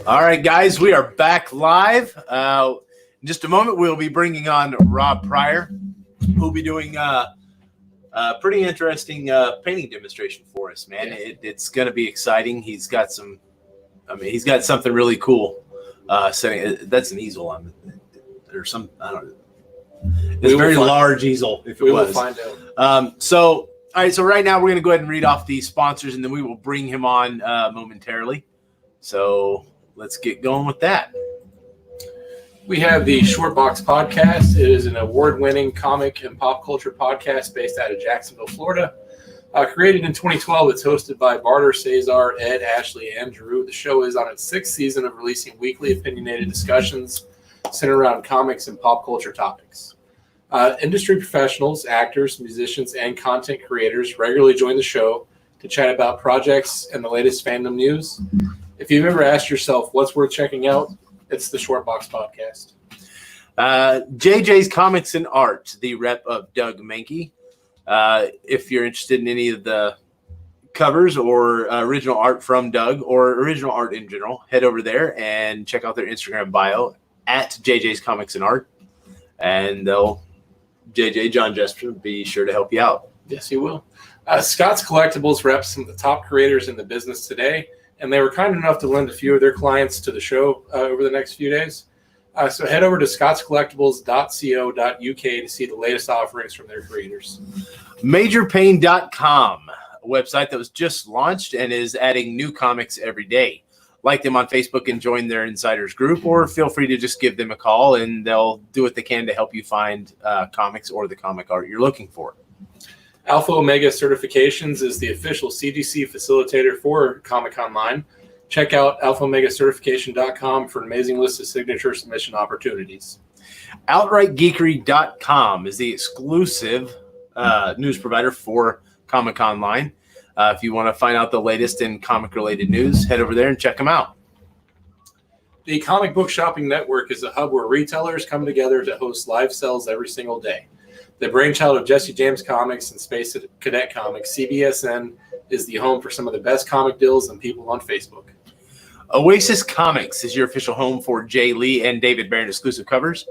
All right, guys, we are back live. In just a moment, we'll be bringing on Rob Pryor, who'll be doing a pretty interesting painting demonstration for us, man. Yeah. It's going to be exciting. He's got something really cool. That's an easel on it, or some, I don't know. It's a very large easel, if it was. We will find out. All right, so right now we're going to go ahead and read off the sponsors, and then we will bring him on momentarily. So let's get going with that. We have the Short Box Podcast. It is an award-winning comic and pop culture podcast based out of Jacksonville, Florida. Created in 2012, it's hosted by Barter, Cesar, Ed, Ashley, and Drew. The show is on its sixth season of releasing weekly opinionated discussions centered around comics and pop culture topics. Industry professionals, actors, musicians, and content creators regularly join the show to chat about projects and the latest fandom news. If you've ever asked yourself what's worth checking out, it's the Short Box Podcast. JJ's Comics and Art, the rep of Doug Mankey. If you're interested in any of the covers or original art from Doug or original art in general, head over there and check out their Instagram bio at JJ's Comics and Art. And JJ, John Jesper, be sure to help you out. Yes, he will. Scott's Collectibles reps some of the top creators in the business today, and they were kind enough to lend a few of their clients to the show over the next few days. So head over to scottscollectibles.co.uk to see the latest offerings from their creators. MajorPain.com, a website that was just launched and is adding new comics every day. Like them on Facebook and join their insiders group, or feel free to just give them a call and they'll do what they can to help you find comics or the comic art you're looking for. Alpha Omega Certifications is the official CGC facilitator for Comic Conline. Check out alphaomegacertification.com for an amazing list of signature submission opportunities. OutrightGeekery.com is the exclusive news provider for Comic Conline. If you want to find out the latest in comic-related news, head over there and check them out. The Comic Book Shopping Network is a hub where retailers come together to host live sales every single day. The brainchild of Jesse James Comics and Space Cadet Comics, CBSN is the home for some of the best comic deals and people on Facebook. Oasis Comics is your official home for Jay Lee and David Barron exclusive covers.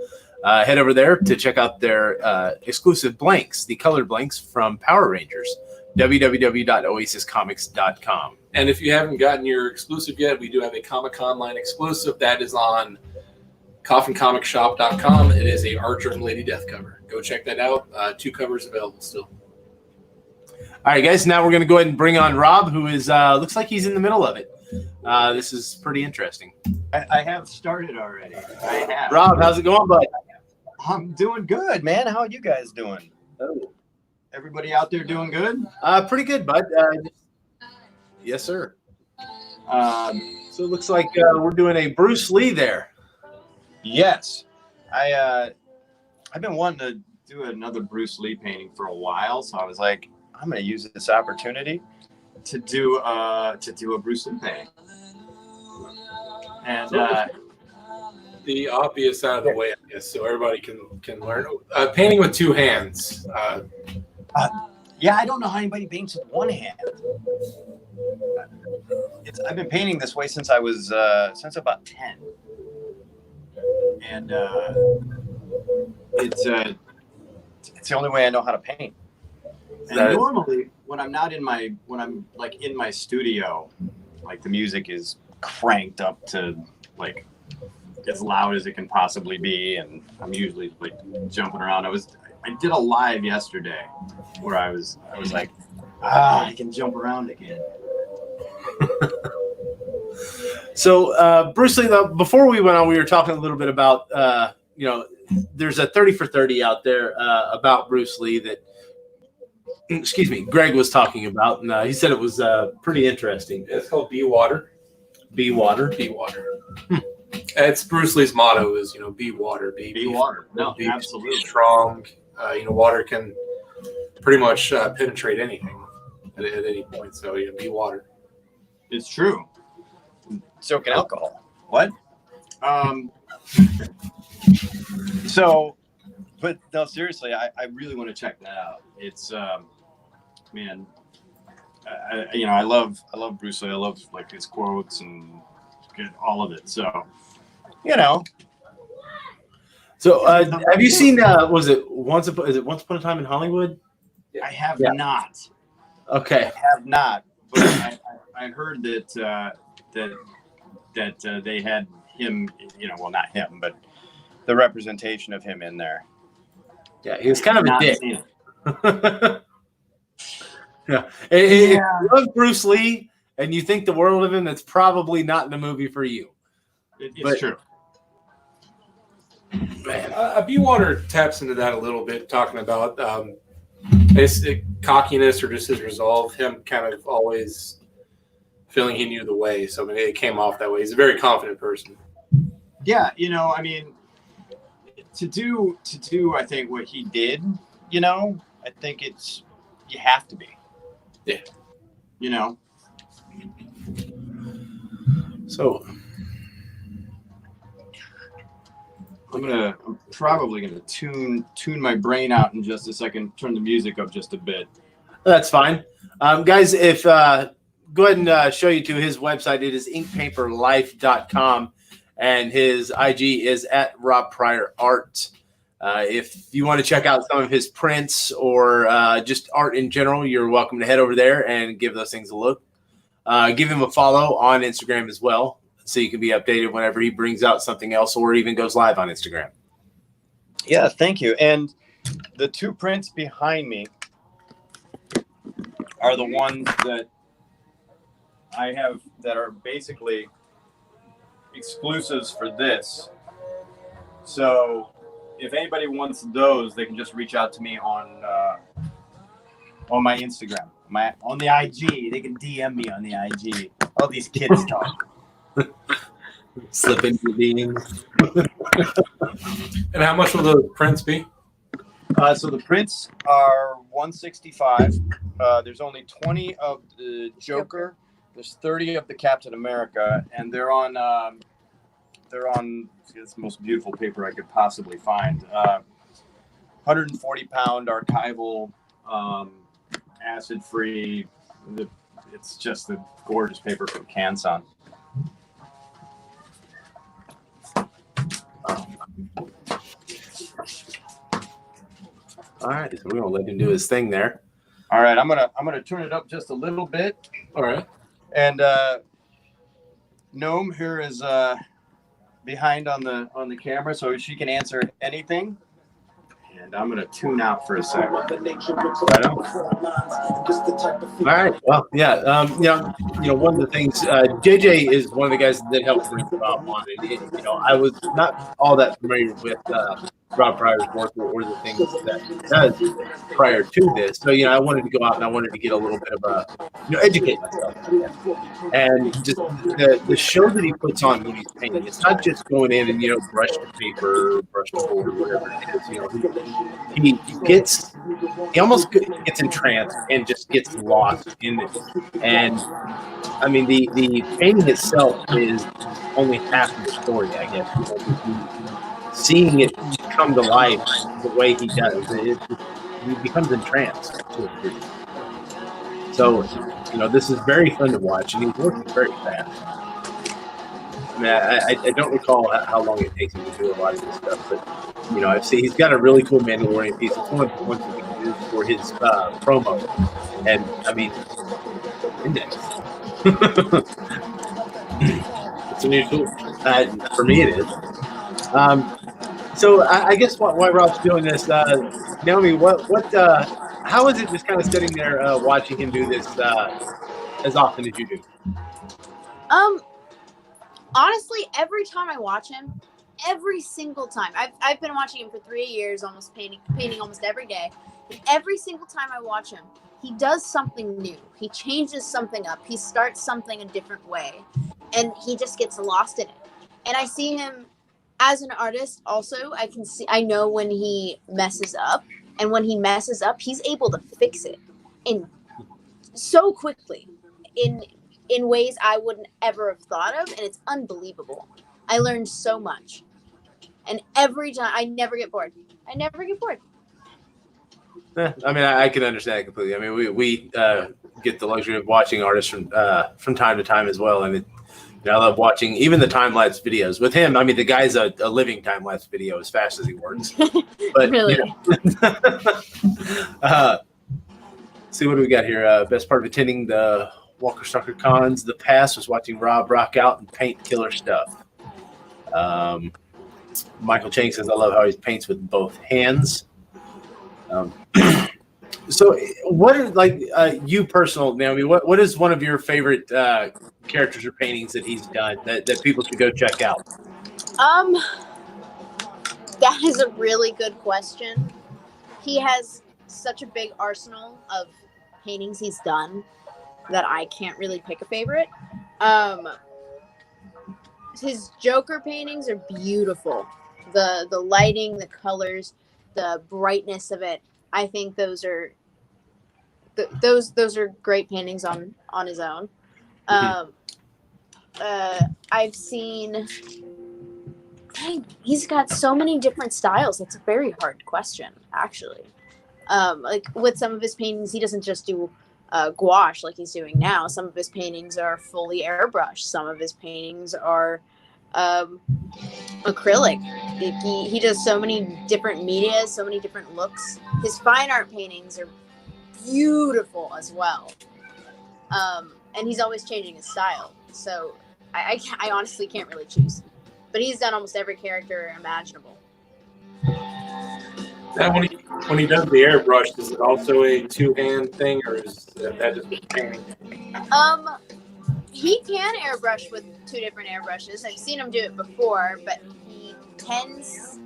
Head over there to check out their exclusive blanks, the colored blanks from Power Rangers. www.oasiscomics.com. And if you haven't gotten your exclusive yet, we do have a Comic Conline exclusive that is on coffincomicsshop.com. It is a Archer and Lady Death cover. Go check that out. 2 covers available still. All right, guys. Now we're going to go ahead and bring on Rob, who is looks like he's in the middle of it. This is pretty interesting. I have started already. I have. Rob, how's it going, bud? I'm doing good, man. How are you guys doing? Oh. Everybody out there doing good? Pretty good, bud. Yes, sir. So it looks like we're doing a Bruce Lee there. Yes. I've been wanting to do another Bruce Lee painting for a while, so I was like, I'm going to use this opportunity to do a Bruce Lee painting. And the obvious out of the way, I guess, so everybody can learn. Painting with 2 hands. Yeah, I don't know how anybody paints with 1 hand. I've been painting this way since I was since about 10, and it's the only way I know how to paint. And normally, when I'm in my studio, like the music is cranked up to like as loud as it can possibly be, and I'm usually like jumping around. I did a live yesterday where I was like, I can jump around again. So Bruce Lee, though, before we went on, we were talking a little bit about there's a 30 for 30 out there about Bruce Lee that Greg was talking about, and he said it was pretty interesting. It's called Be Water. Be Water. Be Water. It's Bruce Lee's motto is, be water. Be water. No, be absolutely. Strong. Water can pretty much penetrate anything at any point. So, be water. It's true. So can alcohol. What? So, but no, seriously, I really want to check that out. It's, man, I love Bruce Lee. I love like his quotes and get all of it. So, you know. So, have you seen? Was it Once Upon a Time in Hollywood? I have Yeah. not. Okay. I have not. But I heard that they had him. You know, well, not him, but the representation of him in there. Yeah, he was kind of a Not dick. seen it. Yeah. If you love Bruce Lee and you think the world of him, that's probably not the movie for you. It's true. Man. B-Water taps into that a little bit, talking about his cockiness or just his resolve, him kind of always feeling he knew the way. So, I mean, it came off that way. He's a very confident person. Yeah, you know, I mean, to do, I think what he did, you know, I think you have to be. Yeah. You know. So I'm probably gonna tune my brain out in just a second. Turn the music up just a bit. that's fine, guys. If go ahead and show you to his website. It is inkpaperlife.com, and his IG is at Rob Pryor Art. If you want to check out some of his prints or just art in general, you're welcome to head over there and give those things a look. Give him a follow on Instagram as well, so you can be updated whenever he brings out something else or even goes live on Instagram. Yeah, thank you. And the two prints behind me are the ones that I have that are basically exclusives for this. So if anybody wants those, they can just reach out to me on my Instagram, on the IG. They can DM me on the IG. All these kids talk. Slip into beans. And how much will those prints be? So the prints are $165. There's only 20 of the Joker. There's 30 of the Captain America, and they're on it's the most beautiful paper I could possibly find. 140-pound archival, acid-free. It's just a gorgeous paper from Canson. All right, so we're gonna let him do his thing there. All right, I'm gonna turn it up just a little bit. All right. And Gnome here is behind on the camera, so she can answer anything. And I'm gonna tune out for a second. Right on. All right. Well, yeah. You know, one of the things JJ is one of the guys that helped bring Rob on it. You know, I was not all that familiar with Rob Pryor's work or the things that he does prior to this. So, you know, I wanted to go out and I wanted to get a little bit of educate myself. And just the show that he puts on when he's painting, it's not just going in and, you know, brush the paper, brush the board, whatever it is. You know, he almost gets entranced and just gets lost in it. And I mean, the painting itself is only half the story, I guess. You know, seeing it come to life the way he does, he becomes entranced to a degree. So, you know, this is very fun to watch, and he's working very fast. I mean, I don't recall how long it takes him to do a lot of this stuff, but, you know, I've seen he's got a really cool Mandalorian piece. It's one of the ones that he can use for his promo. And, I mean, index. It's a new tool. For me, it is. So I guess why Rob's doing this, Naomi, how is it just kind of sitting there watching him do this as often as you do? Honestly, every time I watch him, every single time, I've been watching him for 3 years, almost painting almost every day. And every single time I watch him, he does something new. He changes something up. He starts something a different way, and he just gets lost in it. And I see him as an artist also. I know when he messes up, and when he messes up, he's able to fix it in so quickly in ways I wouldn't ever have thought of, and it's unbelievable. I learned so much. And every time, I never get bored. I mean, I can understand it completely. I mean, we get the luxury of watching artists from time to time as well, and I love watching even the time lapse videos with him. I mean, the guy's a living time lapse video as fast as he works. But Really? See what do we got here? Best part of attending the Walker Stalker cons the past was watching Rob rock out and paint killer stuff. Michael Chang says, I love how he paints with both hands. So what are you personal, Naomi, what is one of your favorite characters or paintings that he's done that people should go check out? That is a really good question. He has such a big arsenal of paintings he's done that I can't really pick a favorite. His Joker paintings are beautiful. The lighting, the colors, the brightness of it. I think those are great paintings on his own. I've seen. Dang, he's got so many different styles. It's a very hard question, actually. Like with some of his paintings, he doesn't just do gouache like he's doing now. Some of his paintings are fully airbrush. Some of his paintings are acrylic. He does so many different media, so many different looks. His fine art paintings are beautiful as well. And he's always changing his style. So I honestly can't really choose. But he's done almost every character imaginable. Now, when he does the airbrush, is it also a two-hand thing, or is that just a painting? He can airbrush with two different airbrushes. I've seen him do it before, but he tends.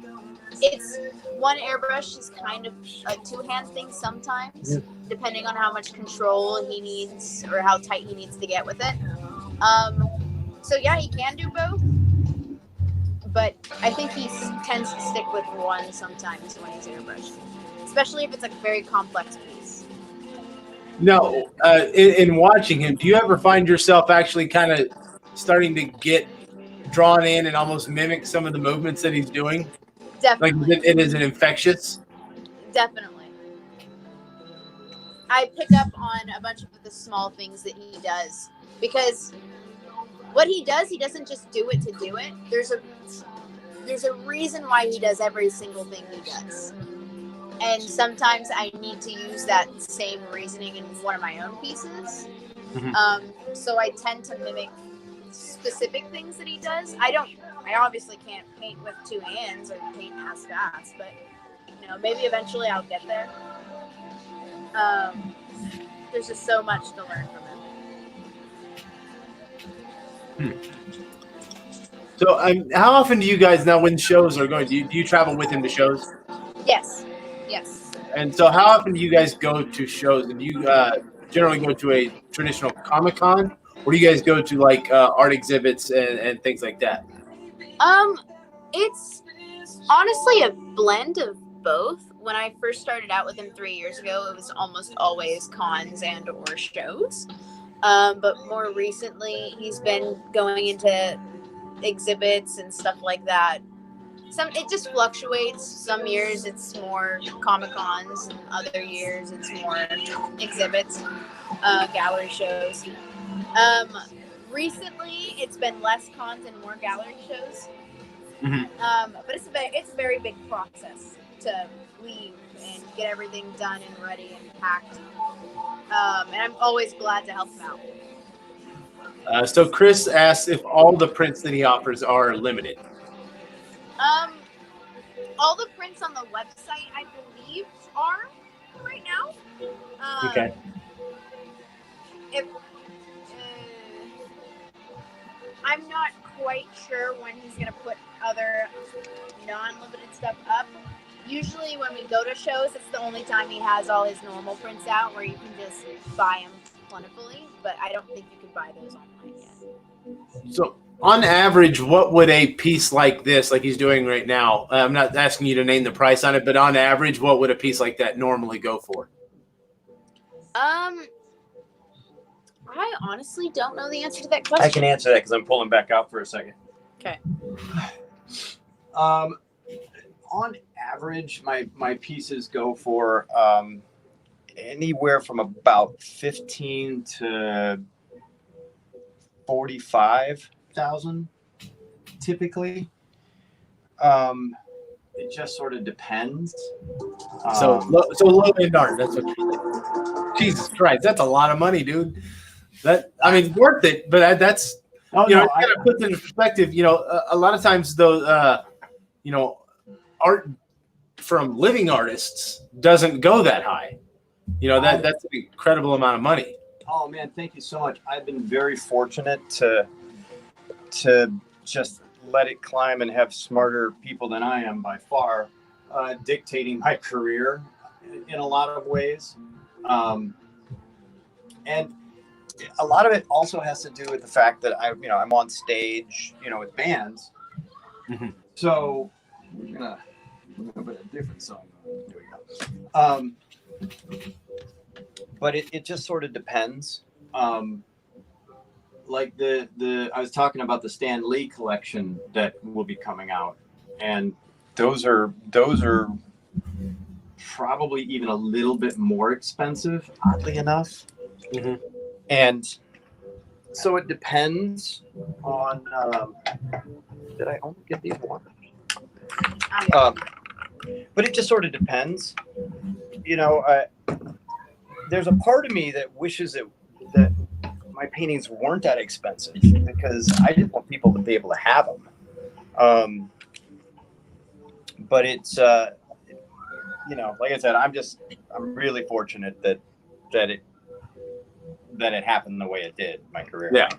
It's one airbrush is kind of a two-hand thing sometimes, depending on how much control he needs or how tight he needs to get with it. So yeah, he can do both. But I think he tends to stick with one sometimes when he's airbrushed, especially if it's a very complex piece. No, in watching him, do you ever find yourself actually kind of starting to get drawn in and almost mimic some of the movements that he's doing? Definitely. Like, it is an infectious? Definitely. I pick up on a bunch of the small things that he does because what he does, he doesn't just do it to do it. There's a reason why he does every single thing he does. And sometimes I need to use that same reasoning in one of my own pieces. So I tend to mimic specific things that he does. I obviously can't paint with two hands or paint as fast, but maybe eventually I'll get there. There's just so much to learn from him. So how often do you guys now when shows are going, do you travel with him to shows? Yes. And so how often do you guys go to shows? And do you generally go to a traditional Comic-Con, or do you guys go to like art exhibits and things like that? It's honestly a blend of both. When I first started out with him 3 years ago, it was almost always cons and or shows. But more recently, he's been going into exhibits and stuff like that. It just fluctuates. Some years it's more Comic-Cons, and other years it's more exhibits, gallery shows. Recently, it's been less cons and more gallery shows. But it's a very big process to leave and get everything done and ready and packed. And I'm always glad to help him out. So Chris asks if all the prints that he offers are limited. All the prints on the website, I believe, are right now. Okay. I'm not quite sure when he's going to put other non-limited stuff up. Usually when we go to shows, it's the only time he has all his normal prints out where you can just buy them plentifully, but I don't think you can buy those online yet. So on average, what would a piece like this, like he's doing right now, I'm not asking you to name the price on it, but on average, what would a piece like that normally go for? I honestly don't know the answer to that question. I can answer that because I'm pulling back out for a second. Okay. On average, my pieces go for anywhere from about 15 to 45 $100,000 typically. It just sort of depends. So low end art. That's what you're saying. Jesus Christ, that's a lot of money, dude. That I mean, worth it, but that's you gotta put in perspective. A lot of times those art from living artists doesn't go that high. That's an incredible amount of money. Oh man, thank you so much. I've been very fortunate to just let it climb and have smarter people than I am by far dictating my career in a lot of ways. And a lot of it also has to do with the fact that I'm on stage, with bands. Mm-hmm. So we're gonna put a different song on. Here we go. But it just sort of depends. Like I was talking about the Stan Lee collection that will be coming out, and those are probably even a little bit more expensive, oddly enough. Mm-hmm. And so it depends on. Did I only get these one? But it just sort of depends. There's a part of me that wishes that my paintings weren't that expensive because I didn't want people to be able to have them. But it's, like I said, I'm really fortunate that it happened the way it did in my career. Yeah.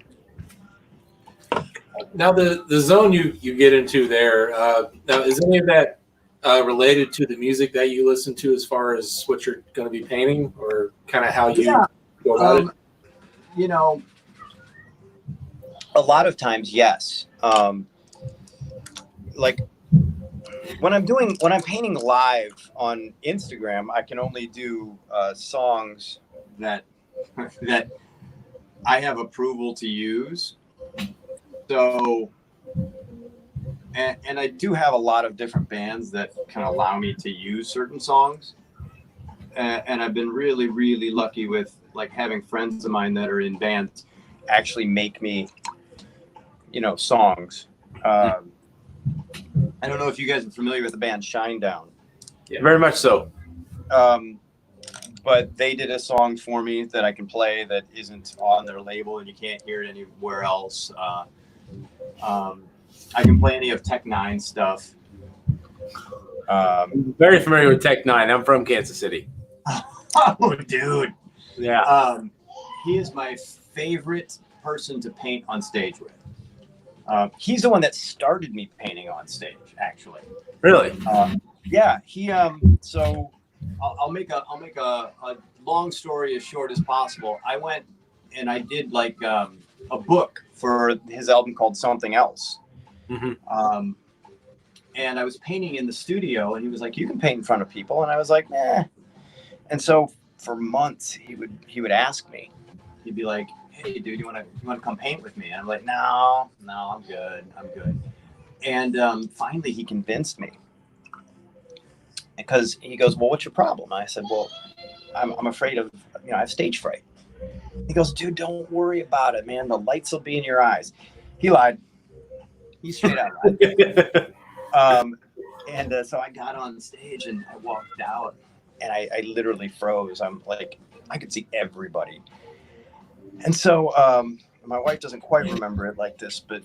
Now the zone you get into there, now is any of that related to the music that you listen to as far as what you're going to be painting, or kind of how you go about it? A lot of times, yes. Like when I'm painting live on Instagram, I can only do songs that I have approval to use. So, and I do have a lot of different bands that can allow me to use certain songs. And I've been really, really lucky with like having friends of mine that are in bands actually make me, songs. I don't know if you guys are familiar with the band Shinedown. Yeah, very much so. But they did a song for me that I can play that isn't on their label and you can't hear it anywhere else. I can play any of Tech Nine stuff. Very familiar with Tech Nine. I'm from Kansas City. Oh, dude. Yeah. He is my favorite person to paint on stage with. He's the one that started me painting on stage, actually. Really? Yeah. He. So I'll make a long story as short as possible. I went and I did like a book for his album called Something Else. Mm-hmm. And I was painting in the studio, and he was like, "You can paint in front of people," and I was like, "Nah." And so for months, he would ask me. He'd be like, "Hey, dude, you want to come paint with me?" And I'm like, "No, I'm good. And finally, he convinced me because he goes, "Well, what's your problem?" And I said, "Well, I'm afraid of I have stage fright." He goes, "Dude, don't worry about it, man. The lights will be in your eyes." He lied. He straight out lied. So I got on stage and I walked out and I literally froze. I'm like, I could see everybody. And so my wife doesn't quite remember it like this, but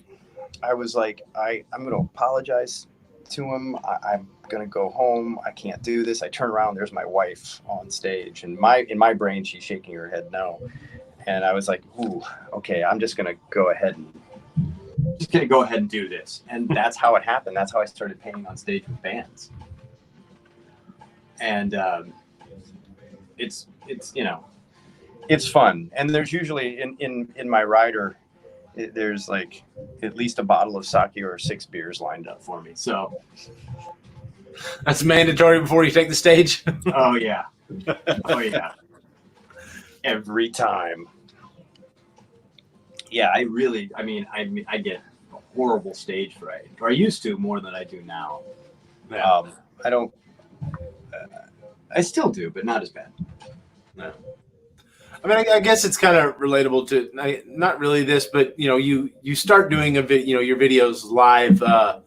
I was like, I'm going to apologize to him. I'm going to go home. I can't do this. I turn around. There's my wife on stage. And in my brain, she's shaking her head no. And I was like, ooh, okay, I'm just going to go ahead and do this. And that's how it happened. That's how I started painting on stage with bands. And it's fun. And there's usually in my rider, there's like at least a bottle of sake or 6 beers lined up for me. So that's mandatory before you take the stage. Oh yeah. Every time. Yeah, I get a horrible stage fright, or I used to more than I do now. Yeah. I don't. I still do, but not as bad. No. I mean, I guess it's kind of relatable to not really this, but you start doing your videos live. I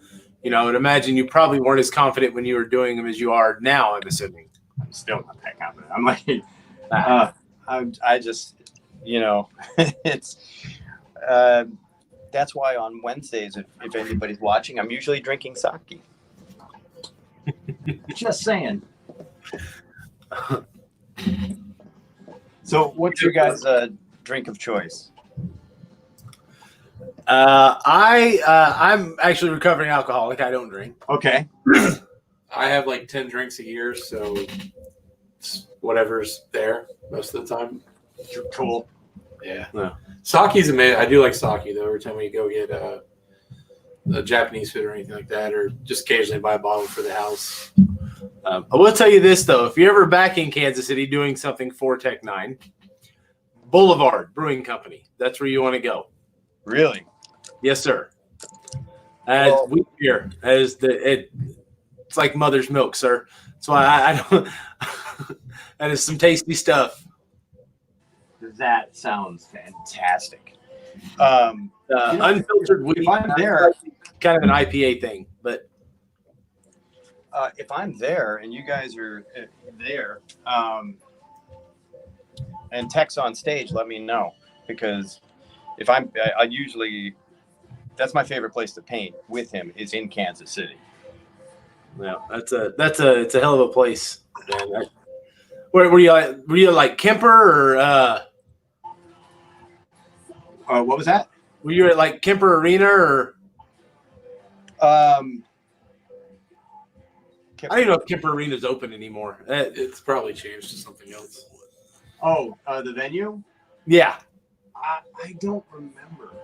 would imagine you probably weren't as confident when you were doing them as you are now. I'm assuming. I'm still not that confident. I'm like, I just, it's. That's why on Wednesdays, if anybody's watching, I'm usually drinking sake. Just saying. So, what's your guys' drink of choice? I'm actually recovering alcoholic. I don't drink. Okay. I have like 10 drinks a year, so it's whatever's there most of the time. Cool. Yeah. Yeah. Sake's amazing. I do like sake though. Every time we go get a Japanese food or anything like that, or just occasionally buy a bottle for the house. I will tell you this though: if you're ever back in Kansas City doing something for Tech 9, Boulevard Brewing Company, that's where you want to go. Really? Yes, sir. Wheat beer it's like mother's milk, sir. So I don't. That is some tasty stuff. That sounds fantastic. Unfiltered wheat. If I'm there, kind of an IPA thing, but if I'm there and you guys are there, and Tech's on stage, let me know, because if I usually, that's my favorite place to paint with him is in Kansas City. Yeah, it's a hell of a place. Man. Were you like Kemper or? What was that? Were you at like Kemper Arena or? I don't even know if Kemper Arena is open anymore. It's probably changed to something else. Oh, the venue? Yeah. I don't remember.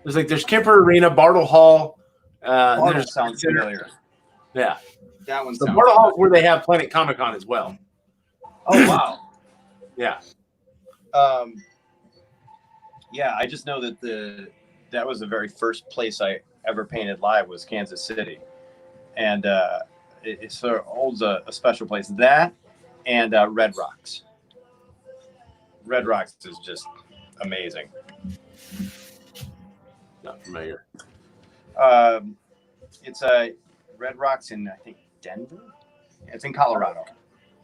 There's Kemper Arena, Bartle Hall. Bartle sounds familiar. Yeah. That one The sounds Bartle Hall is where they have Planet Comic Con as well. Oh, wow. Yeah. Yeah, I just know that that was the very first place I ever painted live was Kansas City. And it sort of holds a special place. That and Red Rocks. Red Rocks is just amazing. Not familiar. It's Red Rocks in, I think, Denver? It's in Colorado.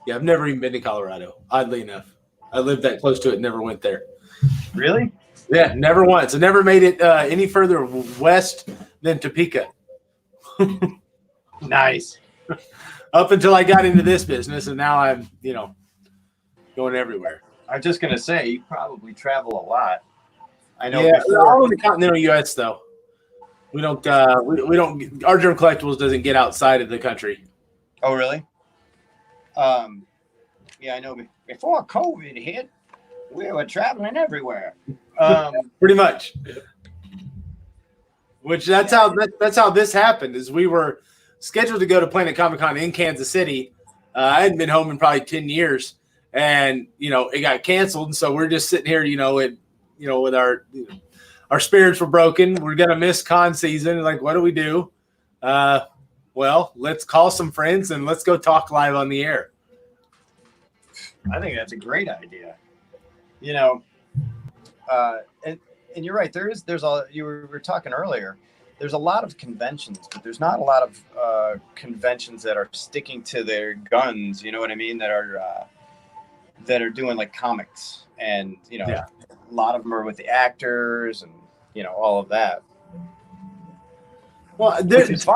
Yeah, I've never even been to Colorado, oddly enough. I lived that close to it, never went there. Really? Yeah, never once. I never made it any further west than Topeka. Nice. Up until I got into this business, and now I'm, going everywhere. I'm just going to say, you probably travel a lot. I know. Yeah, we're all in the continental U.S., though. We don't, we don't, our Germ Collectibles doesn't get outside of the country. Oh, really? Yeah, I know. Before COVID hit, we were traveling everywhere. Pretty much. Which that's how this happened. Is we were scheduled to go to Planet Comic Con in Kansas City. I hadn't been home in probably 10 years, and it got canceled. And so we're just sitting here, with our spirits were broken. We're gonna miss con season. Like, what do we do? Well, let's call some friends and let's go talk live on the air. I think that's a great idea. And you're right. There's all you were talking earlier. There's a lot of conventions, but there's not a lot of conventions that are sticking to their guns. You know what I mean? That are doing like comics, and a lot of them are with the actors and all of that. Well, there's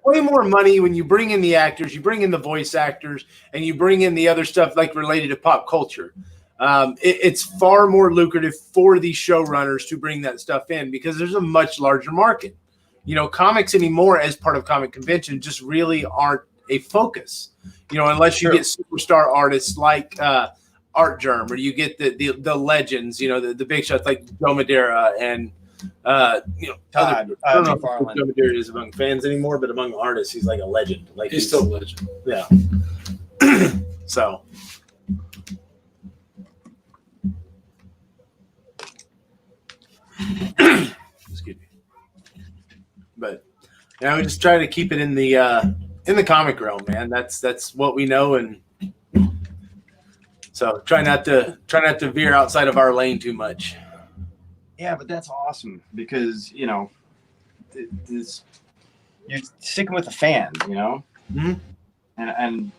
way more money when you bring in the actors, you bring in the voice actors, and you bring in the other stuff like related to pop culture. It's far more lucrative for these showrunners to bring that stuff in because there's a much larger market. Comics anymore as part of comic convention just really aren't a focus. Unless you get superstar artists like Art Germ, or you get the legends, the big shots like Joe Madeira and Todd. I don't know if Joe Madeira is among fans anymore, but among artists, he's like a legend. Like he's still a legend. Yeah. So. Excuse me. But we just try to keep it in the comic realm, man. That's what we know, and So try not to veer outside of our lane too much. Yeah, but that's awesome because you're sticking with the fans, Mhm. and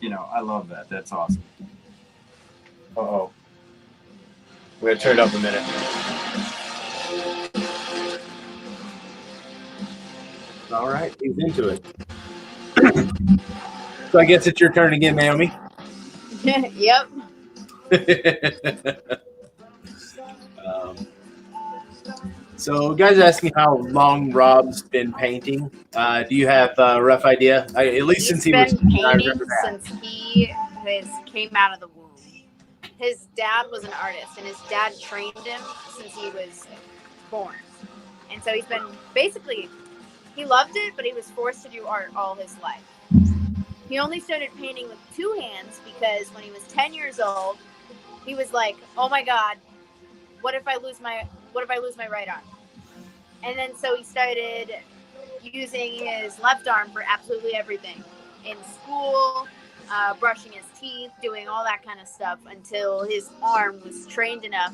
I love that. That's awesome. Uh-oh. We gotta turn it up a minute. All right, he's into it. So I guess it's your turn again, Naomi. Yep. So guys are asking how long Rob's been painting. Do you have a rough idea? At least since he was been I painting remember that. since he came out of the womb. His dad was an artist, and his dad trained him since he was born. And so he's been basically, he loved it, but he was forced to do art all his life. He only started painting with two hands because when he was 10 years old, he was like, "Oh my God, what if I lose my right arm?" And then so he started using his left arm for absolutely everything in school, brushing his teeth, doing all that kind of stuff until his arm was trained enough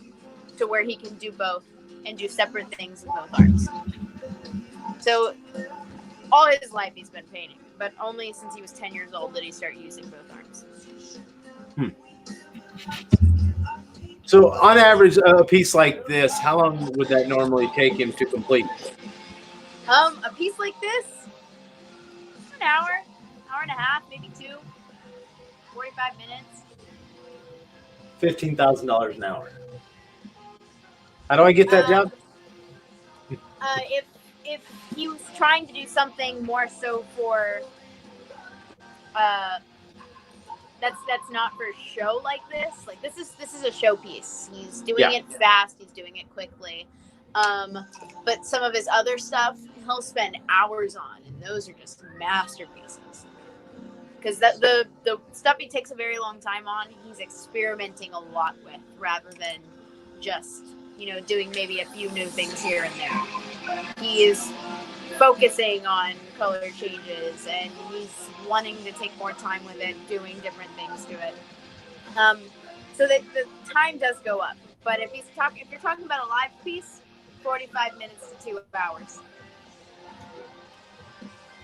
to where he can do both and do separate things with both arms. So all his life he's been painting, but only since he was 10 years old did he start using both arms. So on average, a piece like this, how long would that normally take him to complete? A piece like this, an hour and a half, maybe two, 45 minutes. $15,000 an hour. How do I get that job? If he was trying to do something more so for that's not for show like this. Like this is a showpiece. He's doing it fast. He's doing it quickly. But some of his other stuff he'll spend hours on, and those are just masterpieces. Because the stuff he takes a very long time on, he's experimenting a lot with, rather than just doing maybe a few new things here and there. He is focusing on color changes, and he's wanting to take more time with it, doing different things to it. So that the time does go up. But if you're talking about a live piece, 45 minutes to 2 hours.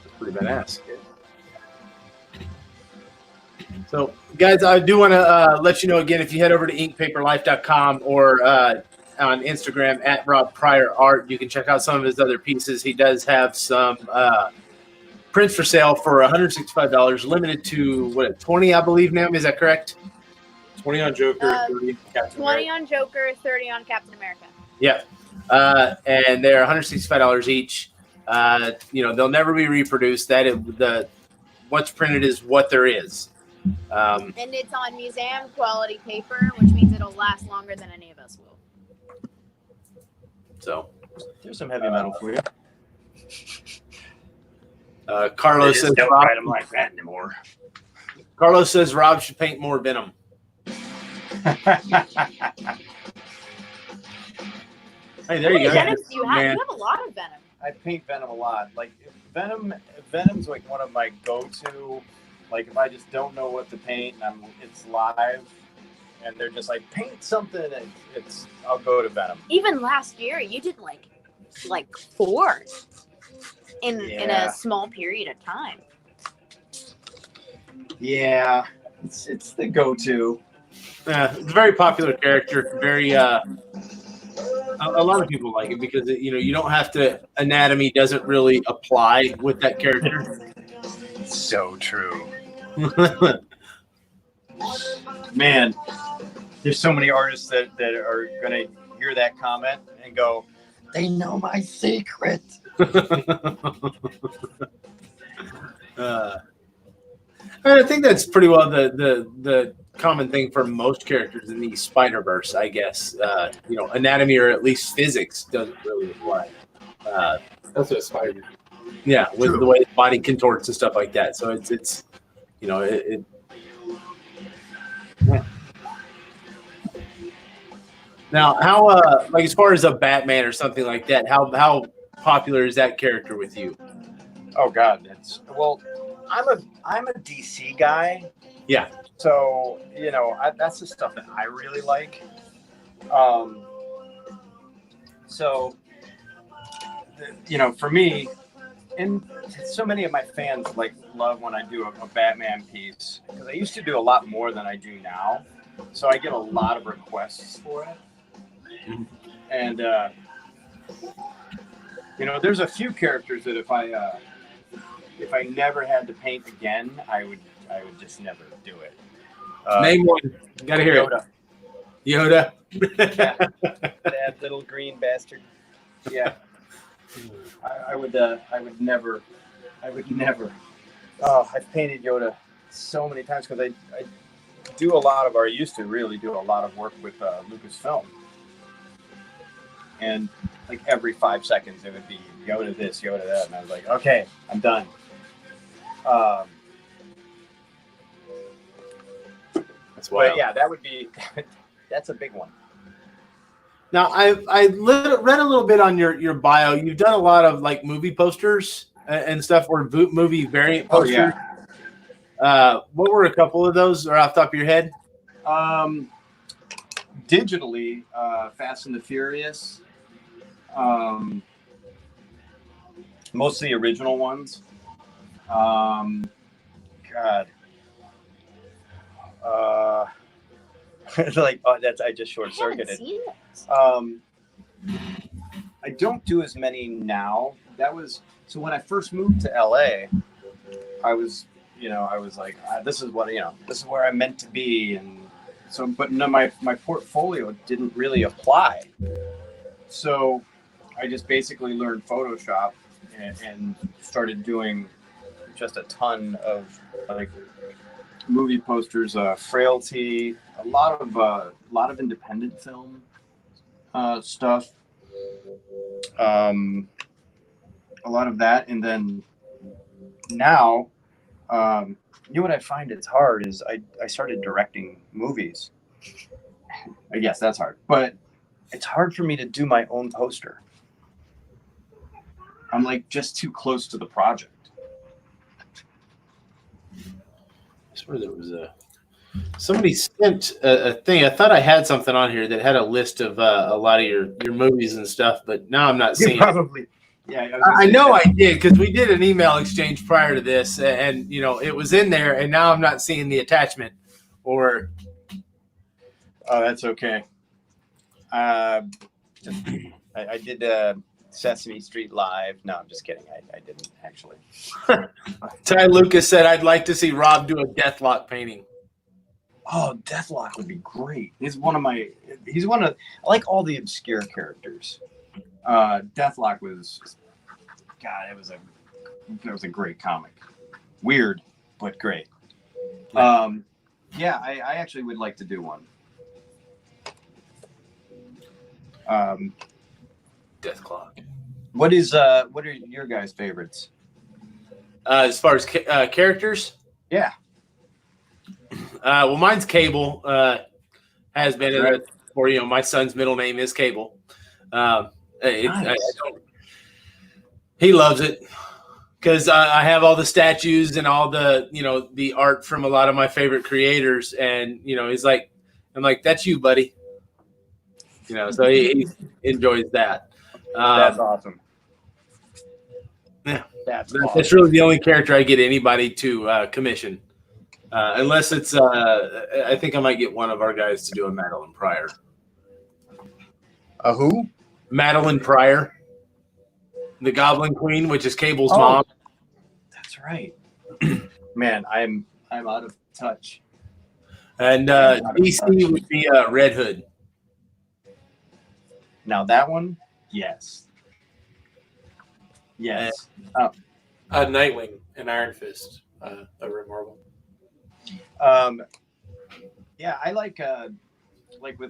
That's pretty badass. So, guys, I do want to let you know again, if you head over to inkpaperlife.com or on Instagram at Rob Pryor Art, you can check out some of his other pieces. He does have some prints for sale for $165, limited to 20, I believe, now. Is that correct? 20 on Joker, 30 on Captain 20 America. on Joker, 30 on Captain America. Yeah. And they're $165 each. They'll never be reproduced. What's printed is what there is. And it's on museum quality paper, which means it'll last longer than any of us will. So There's some heavy metal for you. Carlos says don't Rob, write them like that anymore. Carlos says Rob should paint more Venom. Hey, there you go. Venom you have? Man. You have a lot of Venom. I paint Venom a lot. Like Venom's like one of my go-to. Like if I just don't know what to paint and it's live, and they're just like paint something, and I'll go to Venom. Even last year, you did like 4 in a small period of time. Yeah, it's the go-to. It's a very popular character. Very a lot of people like it because you don't have to. Anatomy doesn't really apply with that character. So true. Man, there's so many artists that are gonna hear that comment and go, "They know my secret." I think that's pretty well the common thing for most characters in the Spider-Verse, I guess. Anatomy or at least physics doesn't really apply. That's what Spider. Yeah, with the way the body contorts and stuff like that. So it's yeah. Now, how as far as a Batman or something like that, how popular is that character with you? Oh God, I'm a DC guy, Yeah. So, that's the stuff that I really like. So, for me, and so many of my fans love when I do a Batman piece, because I used to do a lot more than I do now. So I get a lot of requests for it. And, there's a few characters that if I never had to paint again, I would just never do it. Name one. Gotta hear Yoda. it. Yoda. Yeah. That little green bastard. Yeah. I would never. Oh, I've painted Yoda so many times because I do a lot of, or I used to really do a lot of work with Lucasfilm. And every 5 seconds it would be Yoda this, Yoda that. And I was like, okay, I'm done. That's wild. But yeah, that's a big one. Now, I read a little bit on your bio. You've done a lot of movie posters and stuff, or movie variant posters. Oh, yeah. What were a couple of those, or off the top of your head? Digitally, Fast and the Furious. Mostly original ones. God. I just short circuited. I don't do as many now. So when I first moved to LA, I was like, this is where I'm meant to be. And so, but no, my portfolio didn't really apply. So I just basically learned Photoshop and started doing just a ton of movie posters, Frailty, a lot of independent film stuff, a lot of that, and then now, what I find it's hard is I started directing movies. I guess that's hard, but it's hard for me to do my own poster. I'm just too close to the project. I swear there was somebody sent a thing. I thought I had something on here that had a list of a lot of your movies and stuff, but now I'm not seeing probably. Yeah, I know I did, because we did an email exchange prior to this, and it was in there, and now I'm not seeing the attachment. Or oh, that's okay. I did Sesame Street Live. No, I'm just kidding. I didn't actually. Ty Lucas said, "I'd like to see Rob do a Deathlock painting." Oh, Deathlock would be great. I like all the obscure characters. Deathlock was, God, it was a great comic. Weird, but great. Yeah, I actually would like to do one. Deathlock. What are your guys' favorites? As far as characters? Yeah. Well, mine's Cable. Has been in it for my son's middle name is Cable. Nice. He loves it because I have all the statues and all the the art from a lot of my favorite creators, and he's like, I'm like, that's you, buddy. So he enjoys that. That's awesome. Yeah, that's really the only character I get anybody to commission, unless it's. I think I might get one of our guys to do a Madeline Pryor. A who? Madeline Pryor, the Goblin Queen, which is Cable's mom. That's right. Man, I'm out of touch. And DC would be Red Hood. Now that one, yes. Yes. Nightwing and Iron Fist over at Marvel. Yeah, I like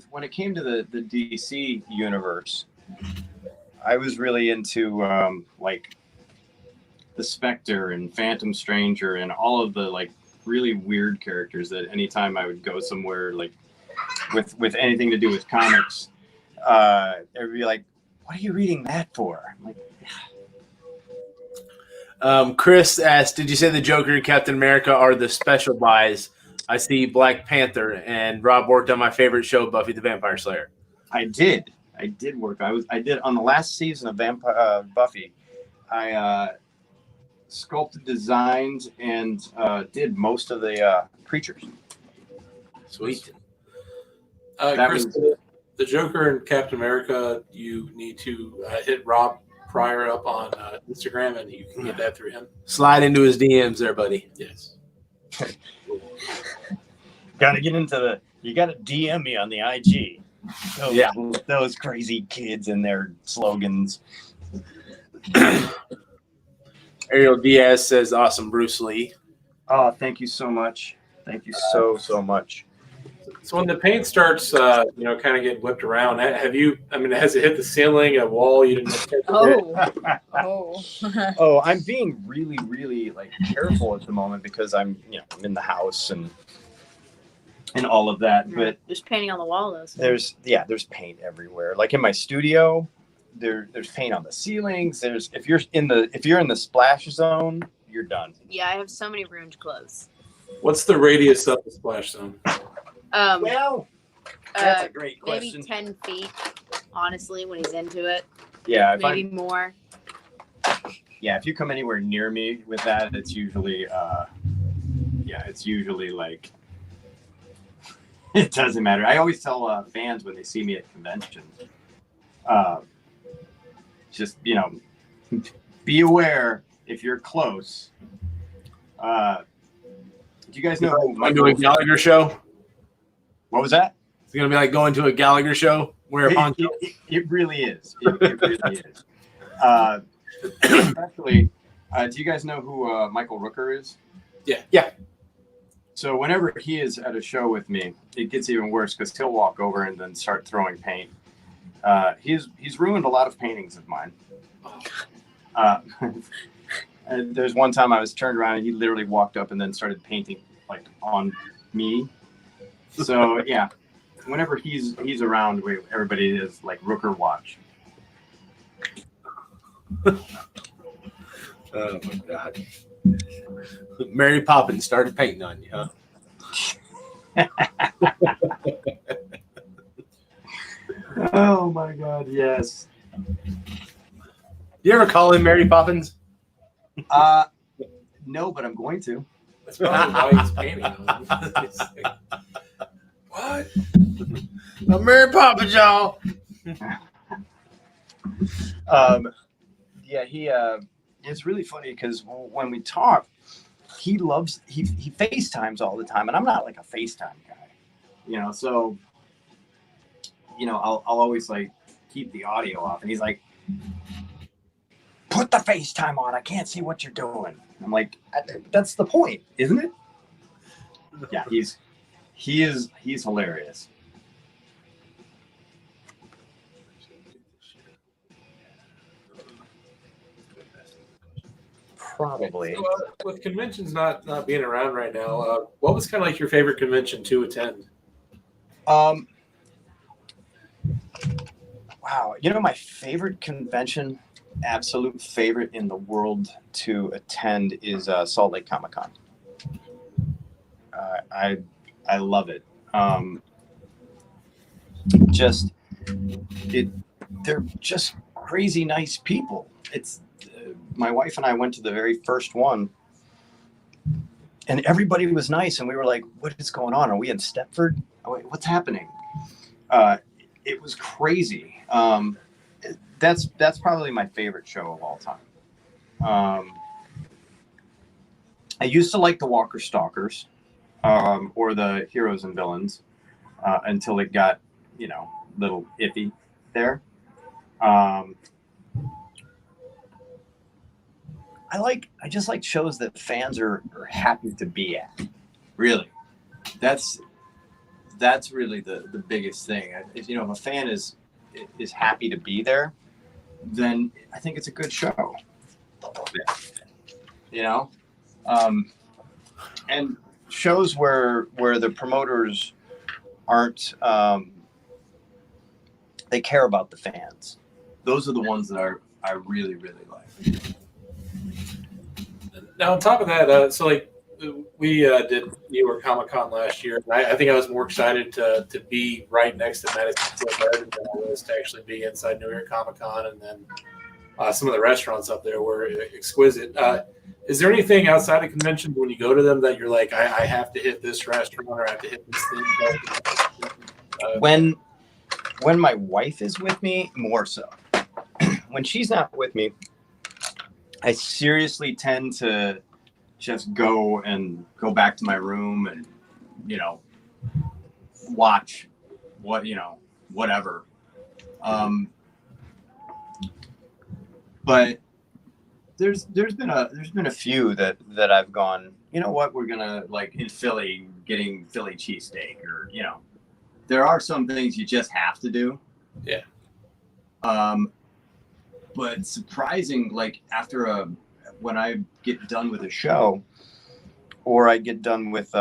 when it came to the DC universe, I was really into the Spectre and Phantom Stranger and all of the really weird characters that anytime I would go somewhere with anything to do with comics, everybody be like, "What are you reading that for?" I'm like, Chris asked, "Did you say the Joker and Captain America are the special buys? I see Black Panther, and Rob worked on my favorite show, Buffy the Vampire Slayer. I did work. I did on the last season of Buffy. I sculpted, designed, and did most of the creatures. Sweet. Chris, the Joker and Captain America, you need to hit Rob Pryor up on Instagram, and you can get that through him. Slide into his DMs there, buddy. Yes. Got to get into you got to DM me on the IG. Those crazy kids and their slogans. Ariel Diaz says, awesome, Bruce Lee. Oh, thank you so much. Thank you so much. So when the paint starts, kind of getting whipped around, has it hit the ceiling, a wall you didn't catch? Oh, I'm being really, really careful at the moment because I'm in the house and all of that. But there's painting on the wall though. So. There's paint everywhere. Like in my studio, there's paint on the ceilings. If you're in the splash zone, you're done. Yeah, I have so many ruined clothes. What's the radius of the splash zone? That's a great question. Maybe 10 feet, honestly, when he's into it. Yeah, maybe more. Yeah, if you come anywhere near me with that, it's usually like it doesn't matter. I always tell fans when they see me at conventions, just be aware if you're close. Do you guys know who Michael a Gallagher show? What was that? It's gonna be like going to a Gallagher show. Wear a poncho. It really is. It really is. Especially, do you guys know who Michael Rooker is? Yeah. So whenever he is at a show with me, it gets even worse because he'll walk over and then start throwing paint. He's ruined a lot of paintings of mine. And there's one time I was turned around and he literally walked up and then started painting on me. So yeah, whenever he's around, everybody is Rooker watch. Oh my God. Mary Poppins started painting on you, huh? Oh my God, yes. You ever call him Mary Poppins? No, but I'm going to. That's probably why he's painting on them. What? I'm Mary Poppins, y'all. It's really funny because when we talk, he FaceTimes all the time, and I'm not like a FaceTime guy, so I'll always keep the audio off, and he's like, put the FaceTime on, I can't see what you're doing. I'm like, that's the point, isn't it? Yeah, he's hilarious. Probably. So, with conventions not being around right now, what was kind of your favorite convention to attend? Wow, my favorite convention, absolute favorite in the world to attend is Salt Lake Comic-Con. I love it. They're just crazy nice people. It's my wife and I went to the very first one, and everybody was nice, and we were like, what is going on? Are we in Stepford? What's happening? It was crazy. That's probably my favorite show of all time. I used to like the Walker Stalkers, or the Heroes and Villains, until it got, little iffy there. I just like shows that fans are happy to be at. Really, that's really the biggest thing. If a fan is happy to be there, then I think it's a good show. And shows where the promoters aren't they care about the fans. Those are the ones that I really, really like. Now, on top of that, we did New York Comic Con last year. And I think I was more excited to be right next to Madison Square Garden than I was to actually be inside New York Comic Con. And then some of the restaurants up there were exquisite. Is there anything outside of conventions when you go to them that you're like, I have to hit this restaurant or I have to hit this thing? When my wife is with me, more so. When she's not with me, I seriously tend to just go back to my room and, watch whatever. But there's been a few that I've gone, you know what, we're gonna, like in Philly, getting Philly cheesesteak, or there are some things you just have to do. Yeah. But surprising, like when I get done with a show, or I get done with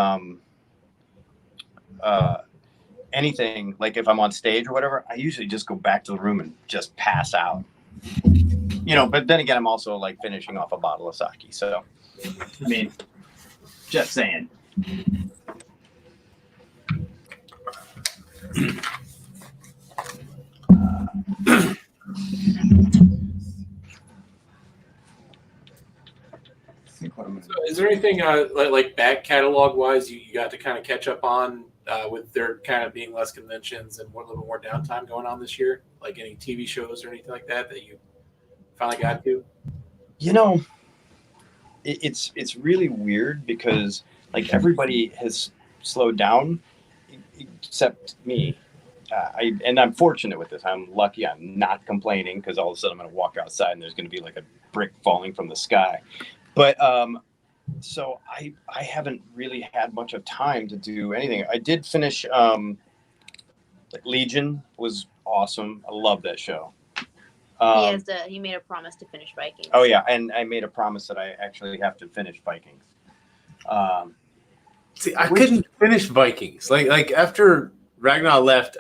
anything, like if I'm on stage or whatever, I usually just go back to the room and just pass out. But then again, I'm also like finishing off a bottle of sake. So, I mean, just saying. So is there anything like back catalog wise you got to kind of catch up on with there kind of being less conventions and a little bit more downtime going on this year? Like any TV shows or anything like that you finally got to? It's really weird because like everybody has slowed down except me. And I'm fortunate with this. I'm lucky. I'm not complaining because all of a sudden I'm going to walk outside and there's going to be like a brick falling from the sky. But so I haven't really had much of time to do anything. I did finish Legion was awesome. I love that show. He made a promise to finish Vikings. Oh yeah, and I made a promise that I actually have to finish Vikings. See, I couldn't finish Vikings. Like after Ragnar left,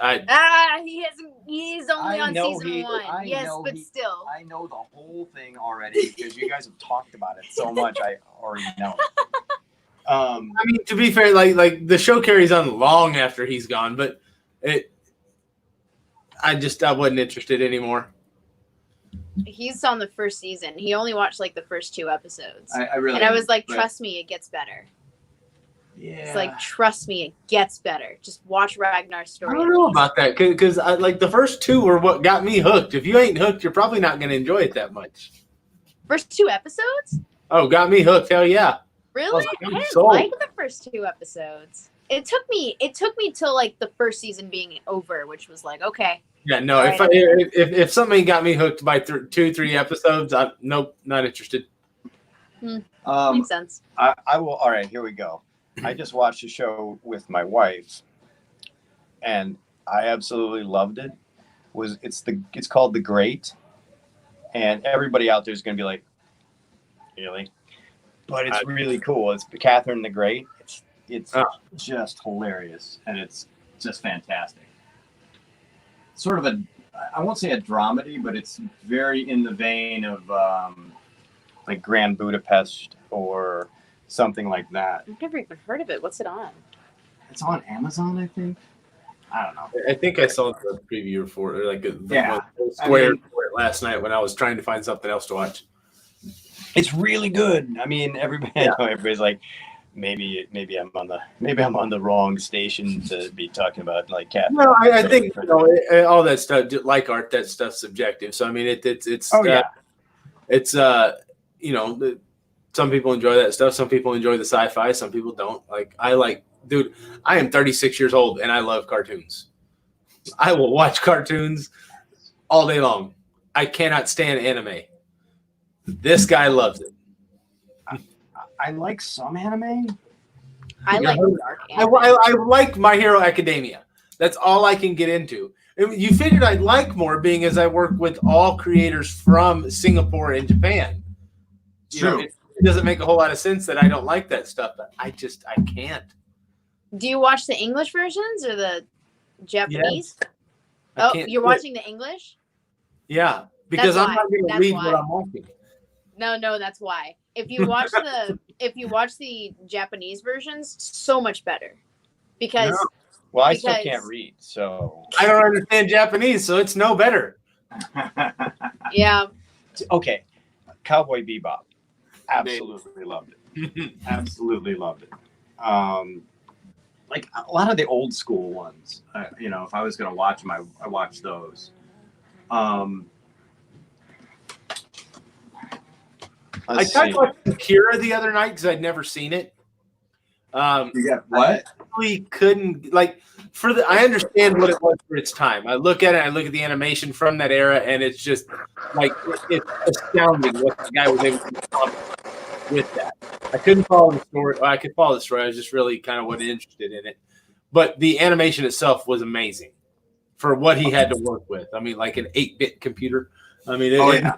he's only on season 1. Yes, but still. I know the whole thing already because you guys have talked about it so much. I already know. I mean, to be fair, like the show carries on long after he's gone, but I wasn't interested anymore. He's on the first season. He only watched like the first 2 episodes. I really. And I was like, trust me, it gets better. Yeah. It's like, trust me, it gets better. Just watch Ragnar's story. I don't know about that because like the first 2 were what got me hooked. If you ain't hooked, you're probably not going to enjoy it that much. First 2 episodes? Oh, got me hooked. Hell yeah. Really? I didn't sold. like the first 2 episodes. It took me till like the first season being over, which was like, okay. Yeah, no. If something got me hooked by 2-3 episodes, nope, not interested. Makes sense. I will. All right, here we go. I just watched a show with my wife, and I absolutely loved it. It's called The Great, and everybody out there is going to be like, really? But it's really cool. It's Catherine the Great. It's just hilarious, and it's just fantastic. Sort of I won't say a dramedy, but it's very in the vein of like Grand Budapest or something like that. I've never even heard of it. What's it on? It's on Amazon, I think. I don't know. I think I saw the preview for it, or like for it last night when I was trying to find something else to watch. It's really good. I mean, everybody's like, maybe I'm on the wrong station to be talking about like cat. No, I think all that stuff, like art, that stuff's subjective. So I mean, it's some people enjoy that stuff. Some people enjoy the sci-fi. Some people don't. Dude, I am 36 years old and I love cartoons. I will watch cartoons all day long. I cannot stand anime. This guy loves it. I like some anime. I like dark anime. I like My Hero Academia. That's all I can get into. You figured I'd like more, being as I work with all creators from Singapore and Japan. True. It doesn't make a whole lot of sense that I don't like that stuff, but I can't. Do you watch the English versions or the Japanese? Yes. You're watching the English? Yeah, because I'm not going to read why. what I'm watching. No, that's why. If you watch the Japanese versions, so much better. Because No. Well, I still can't read, so I don't understand Japanese, so it's no better. yeah. Okay, Cowboy Bebop, absolutely loved it. Absolutely loved it. Like a lot of the old school ones, if I was going to watch them, I watched those. I tried watching Kira the other night because I'd never seen it. You got what? I really couldn't I understand what it was for its time. I look at it, I look at the animation from that era, and it's just like it's astounding what the guy was able to accomplish with that. I couldn't follow the story. I could follow the story. I was just really kind of wasn't interested in it. But the animation itself was amazing for what he had to work with. I mean, like an 8-bit computer. I mean, yeah.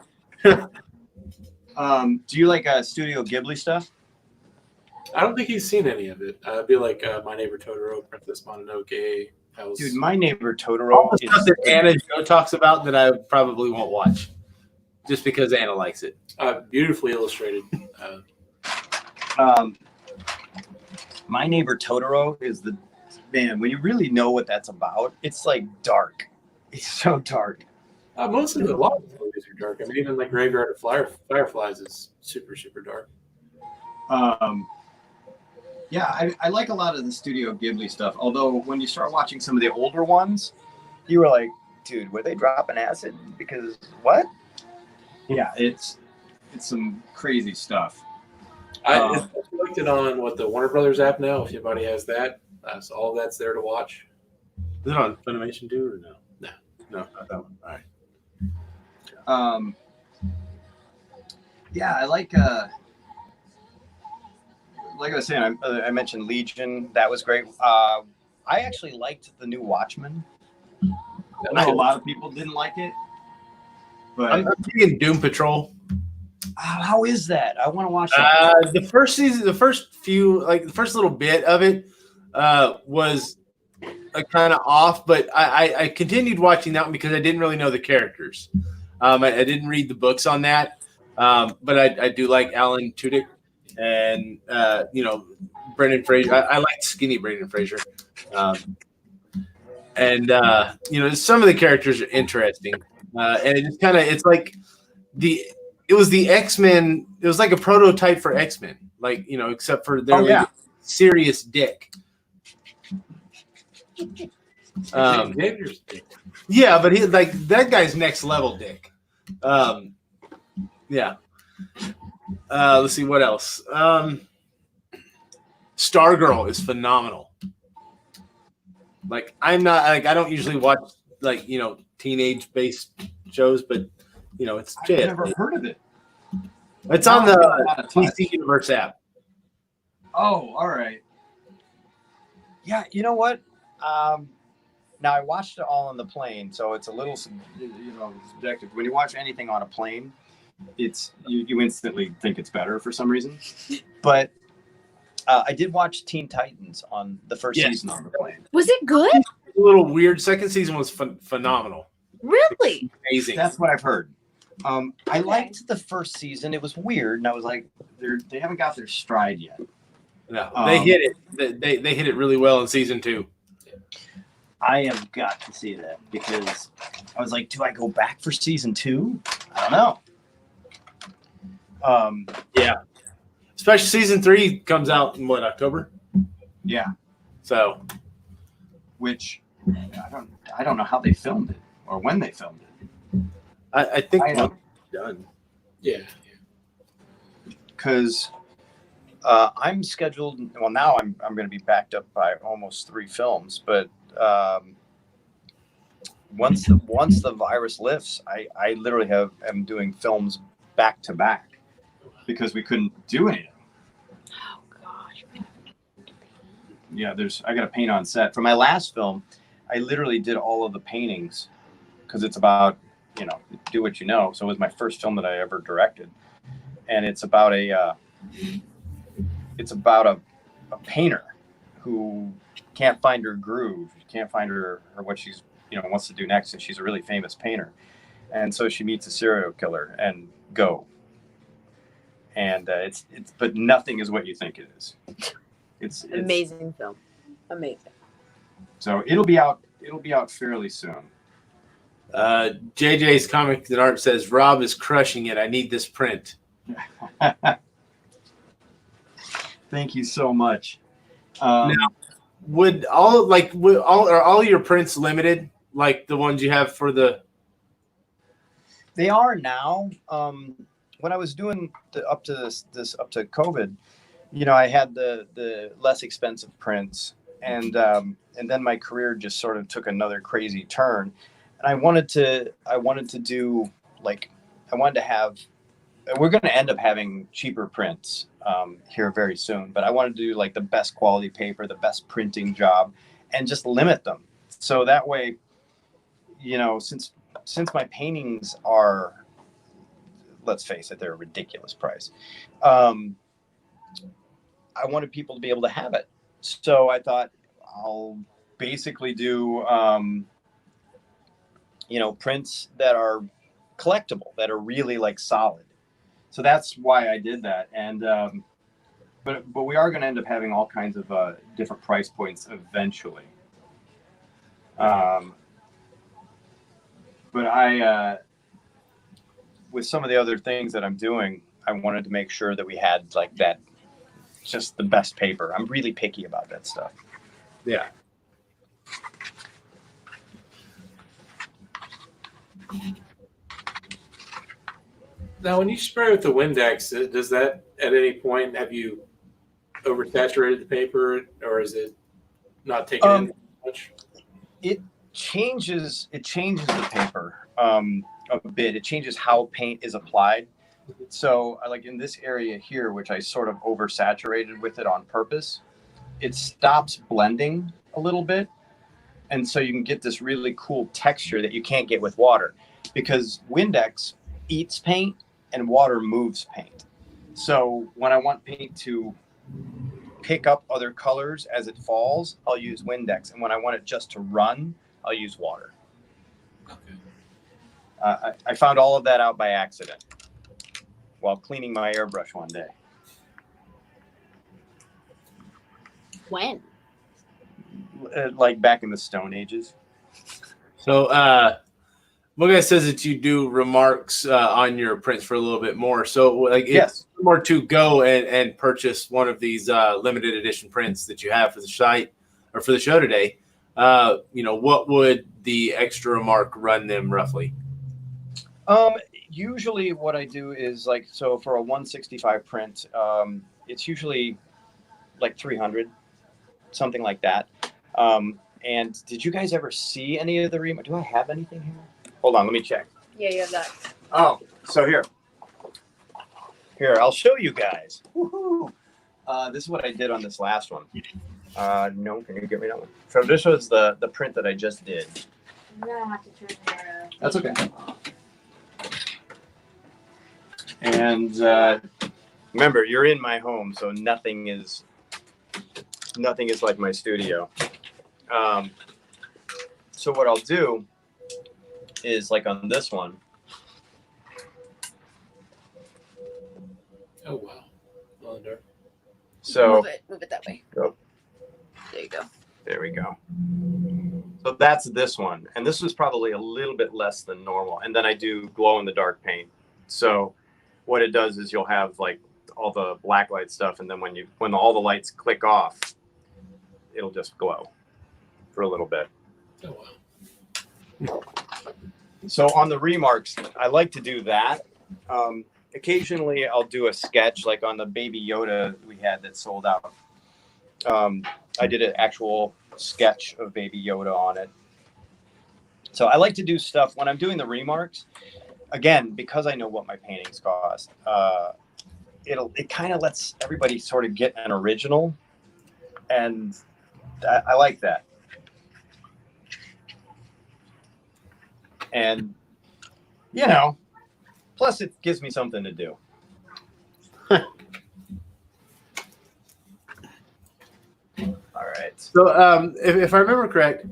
Do you like Studio Ghibli stuff? I don't think he's seen any of it. It'd be like My Neighbor Totoro, Princess Mononoke. Dude, My Neighbor Totoro. All the stuff that Anna Joe talks about that I probably won't watch, just because Anna likes it. Beautifully illustrated. My Neighbor Totoro is man. When you really know what that's about, it's like dark. It's so dark. Most of a lot of the movies are dark. I mean, even like Graveyard of Fireflies is super, super dark. Yeah, I like a lot of the Studio Ghibli stuff. Although when you start watching some of the older ones, you were like, dude, were they dropping acid? Because what? Yeah, it's some crazy stuff. I looked it on the Warner Brothers app now. If anybody has that, that's all that's there to watch. Is it on Funimation too, or no? No, not that one. All right. Yeah, I like I was saying, I mentioned Legion. That was great. I actually liked the new Watchmen. I know a lot of people didn't like it, but I'm thinking Doom Patrol. How is that? I want to watch that. The first season, the first little bit of it was kind of off, but I continued watching that one because I didn't really know the characters. I didn't read the books on that, but I do like Alan Tudyk and Brendan Fraser. I like skinny Brendan Fraser, and some of the characters are interesting, and it just it's like it was the X-Men. It was like a prototype for X-Men, except for their serious dick. Yeah, but he that guy's next level dick. Yeah. Let's see what else. Stargirl is phenomenal. I don't usually watch teenage based shows, but it's I've never heard of it. It's on the DC Universe app. Oh, all right. Yeah, you know what? Now I watched it all on the plane, so it's a little subjective. When you watch anything on a plane, it's you instantly think it's better for some reason. But I did watch Teen Titans on the first season on the plane. Was it good? A little weird. Second season was phenomenal. Really? Amazing. That's what I've heard. I liked the first season. It was weird, and I was like, they haven't got their stride yet. No, they hit it. They hit it really well in season 2. I have got to see that because I was like, do I go back for season 2? I don't know. Yeah. Especially season 3 comes out in October? Yeah. So, which I don't know how they filmed it or when they filmed it. I think it's done. Yeah. Because I'm scheduled. Well, now I'm going to be backed up by almost 3 films, but once the virus lifts, I literally am doing films back to back because we couldn't do anything. Oh gosh. Yeah, I got to paint on set. For my last film, I literally did all of the paintings because it's about do what you know. So it was my first film that I ever directed, and it's about a painter who can't find her groove, can't find her what she's wants to do next, and she's a really famous painter, and so she meets a serial killer and go. and it's but nothing is what you think it is. It's Amazing film. Amazing. So it'll be out fairly soon. JJ's Comics and Art says Rob is crushing it. I need this print. Thank you so much. Now, are all your prints limited, like the ones you have for the? They are now. When I was doing up to COVID, I had the less expensive prints, and then my career just sort of took another crazy turn, and I wanted to have. We're going to end up having cheaper prints here very soon, but I wanted to do like the best quality paper, the best printing job, and just limit them. So that way, since my paintings are, let's face it, they're a ridiculous price. I wanted people to be able to have it. So I thought I'll basically do, prints that are collectible, that are really like solid. So that's why I did that. And, but we are going to end up having all kinds of different price points eventually. But with some of the other things that I'm doing, I wanted to make sure that we had like that, just the best paper. I'm really picky about that stuff. Yeah. Now, when you spray with the Windex, does that at any point have you oversaturated the paper, or is it not taking in much? It changes the paper a bit. It changes how paint is applied. So, like in this area here, which I sort of oversaturated with it on purpose, it stops blending a little bit, and so you can get this really cool texture that you can't get with water, because Windex eats paint and water moves paint. So when I want paint to pick up other colors as it falls, I'll use Windex. And when I want it just to run, I'll use water. Okay. I found all of that out by accident while cleaning my airbrush one day. When? Like back in the Stone Ages. So, one guy says that you do remarks on your prints for a little bit more. So, like, Yes. if more to go and purchase one of these limited edition prints that you have for the site or for the show today, what would the extra remark run them roughly? Usually what I do is like, so for a 165 print, it's usually like 300, something like that. And did you guys ever see any of the remarks? Do I have anything here? Hold on, let me check. Yeah, you have that. Oh, so here, I'll show you guys. Woohoo! This is what I did on this last one. No, can you get me that one? So this was the print that I just did. I'm gonna have to turn your. That's okay. And remember, you're in my home, so nothing is like my studio. So what I'll do is, like on this one. Oh wow! Well done. So move it that way. Go. There you go. There we go. So that's this one, and this was probably a little bit less than normal. And then I do glow in the dark paint. So what it does is you'll have like all the black light stuff, and then when all the lights click off, it'll just glow for a little bit. Oh wow! So on the remarks, I like to do that. Occasionally, I'll do a sketch, like on the Baby Yoda we had that sold out. I did an actual sketch of Baby Yoda on it. So I like to do stuff when I'm doing the remarks. Again, because I know what my paintings cost, it kind of lets everybody sort of get an original, and I like that. And, plus it gives me something to do. All right. So, if I remember correct,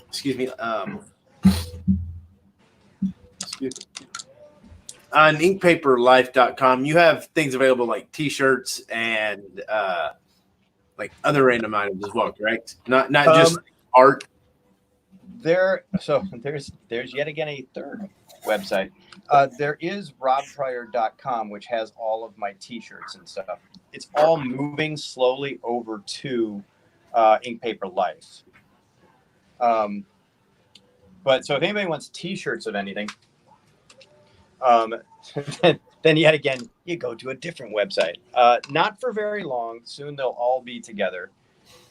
excuse me. on inkpaperlife.com, you have things available like T-shirts and like other random items as well, correct? Not just art. There's yet again a third website. There is robpryor.com, which has all of my T-shirts and stuff. It's all moving slowly over to Ink Paper Life. But so if anybody wants T-shirts of anything, then yet again, you go to a different website. Not for very long. Soon they'll all be together,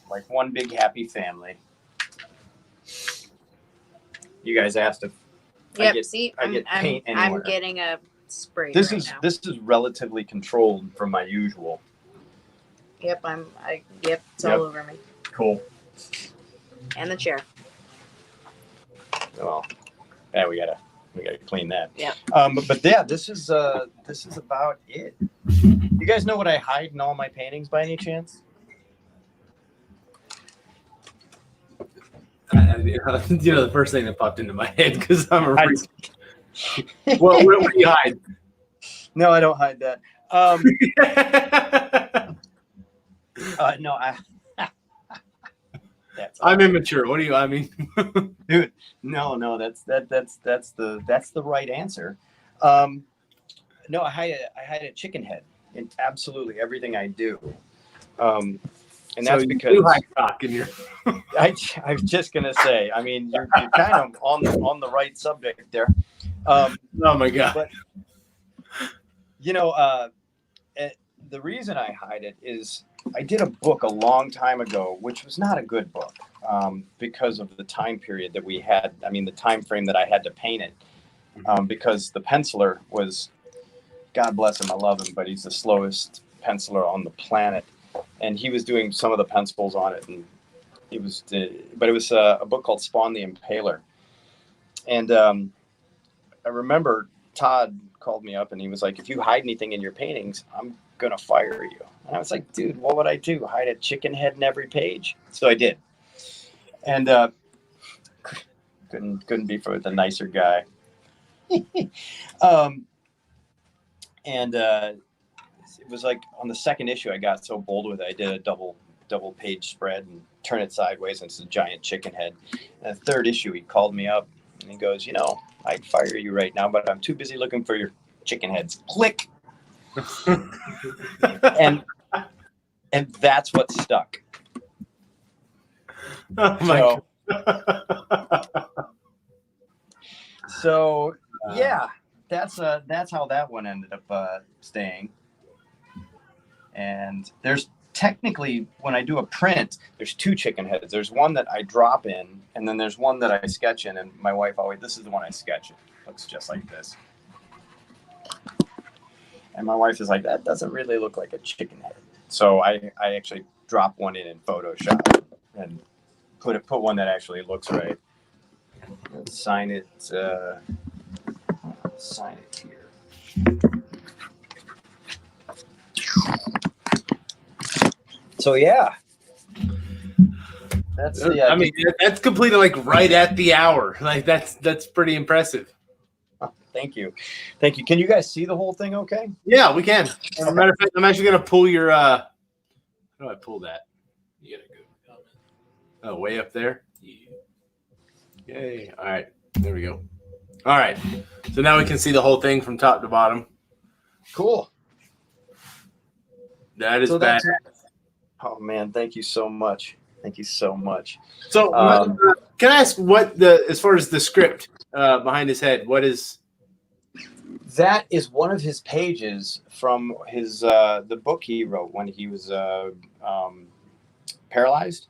like one big happy family. You guys asked if Yep. I get paint anywhere. I'm getting a spray. This right now. This is relatively controlled from my usual. Yep. It's all over me. Cool. And the chair. Well, yeah, we gotta clean that. Yeah. But yeah, this is about it. You guys know what I hide in all my paintings by any chance? The first thing that popped into my head because I'm a what do you hide? No, I don't hide that. No, I'm immature. What do you? I mean, dude, no, that's the right answer. No, I hide a chicken head in absolutely everything I do. And that's because you hide cock in your. I was just gonna say. I mean, you're kind of on the right subject there. Oh my god! But the reason I hide it is I did a book a long time ago, which was not a good book because of the time period that we had. I mean, the time frame that I had to paint it, because the penciler was, God bless him, I love him, but he's the slowest penciler on the planet. And he was doing some of the pencils on it, and it was a book called Spawn the Impaler. And I remember Todd called me up and he was like, "If you hide anything in your paintings, I'm gonna fire you." And I was like, "Dude, what would I do? Hide a chicken head in every page?" So I did, and couldn't be for the nicer guy. And it was like on the second issue, I got so bold with it, I did a double page spread and turn it sideways, and it's a giant chicken head. And the third issue, he called me up and he goes, "I'd fire you right now, but I'm too busy looking for your chicken heads." Click. and that's what stuck. Oh my So yeah, that's how that one ended up staying. And there's technically, when I do a print, there's two chicken heads. There's one that I drop in, and then there's one that I sketch in. And my wife always, this is the one I sketch in. Looks just like this. And my wife is like, "That doesn't really look like a chicken head." So I actually drop one in Photoshop and put one that actually looks right. Let's sign it here. So yeah, that's the. I mean, that's completed like right at the hour. Like that's pretty impressive. Thank you. Can you guys see the whole thing? Okay. Yeah, we can. As a matter of fact, I'm actually gonna pull your. How do I pull that? You gotta go. Oh, way up there. Yeah. Yay! All right, there we go. All right, so now we can see the whole thing from top to bottom. Cool. That is bad. Oh man, thank you so much. So, can I ask what as far as the script behind his head, what is? That is one of his pages from his the book he wrote when he was paralyzed.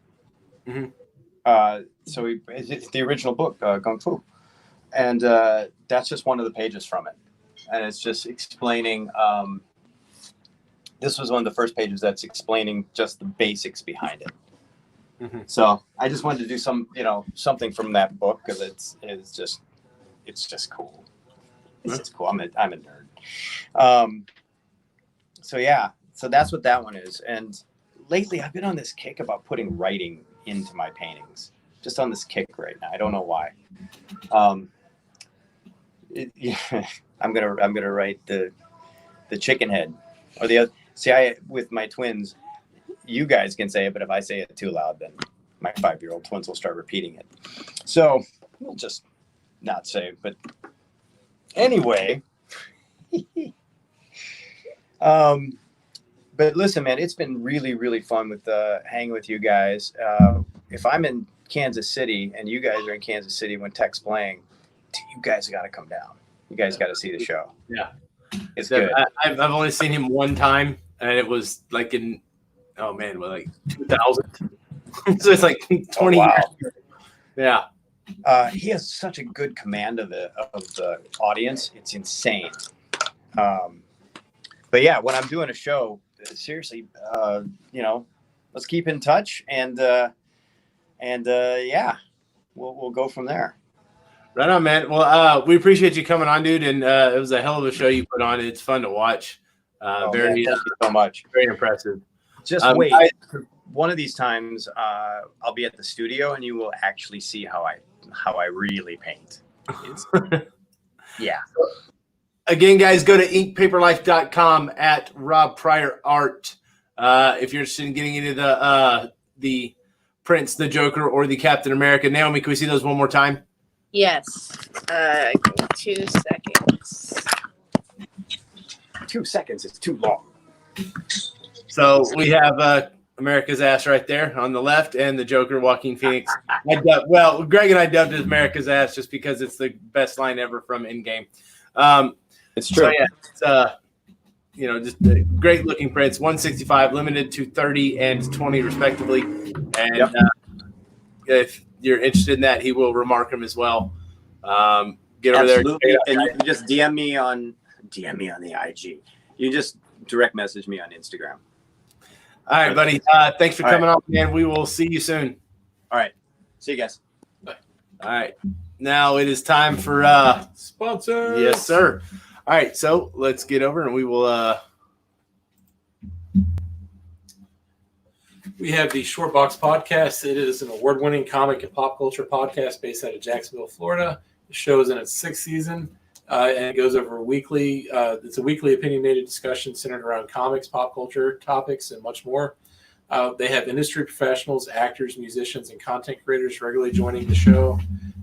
Mm-hmm. So it's the original book, Kung Fu, and that's just one of the pages from it, and it's just explaining. This was one of the first pages that's explaining just the basics behind it. Mm-hmm. So I just wanted to do something from that book because it's just cool. It's just cool. I'm a nerd. So yeah, so that's what that one is. And lately I've been on this kick about putting writing into my paintings. Just on this kick right now. I don't know why. I'm gonna write the chicken head or the other. See, with my twins, you guys can say it, but if I say it too loud, then my 5-year-old twins will start repeating it. So we'll just not say. But anyway, but listen, man, it's been really, really fun with hanging with you guys. If I'm in Kansas City and you guys are in Kansas City when Tech's playing, you guys got to come down. You guys got to see the show. Yeah, it's good. I've only seen him one time, and it was like in 2000. So it's like 20 years. Yeah. He has such a good command of the audience. It's insane. But yeah, when I'm doing a show, seriously, let's keep in touch and yeah, we'll go from there. Right on, man. Well, we appreciate you coming on, dude. And it was a hell of a show you put on. It's fun to watch. Man, thank you so much. Very impressive. Just wait. One of these times, I'll be at the studio, and you will actually see how I really paint. Yeah. Again, guys, go to inkpaperlife.com at Rob Pryor Art. If you're interested in getting into the Prince, the Joker, or the Captain America. Naomi, can we see those one more time? Yes. 2 seconds. 2 seconds is too long. So we have America's ass right there on the left, and the Joker, Joaquin Phoenix. Greg and I dubbed it America's ass just because it's the best line ever from Endgame. It's true. So yeah, it's just a great looking prints. 165, limited to 30 and 20 respectively. And if you're interested in that, he will remark them as well. Get over there. And you can just DM me on the IG. You just direct message me on Instagram. All right, buddy. Thanks for coming on, man. We will see you soon. All right. See you guys. Bye. All right. Now it is time for sponsors. Yes, sir. All right, so let's get over and we will we have the Short Box Podcast. It is an award-winning comic and pop culture podcast based out of Jacksonville, Florida. The show is in its 6th season, and it goes over a weekly. It's a weekly opinionated discussion centered around comics, pop culture topics, and much more. They have industry professionals, actors, musicians, and content creators regularly joining the show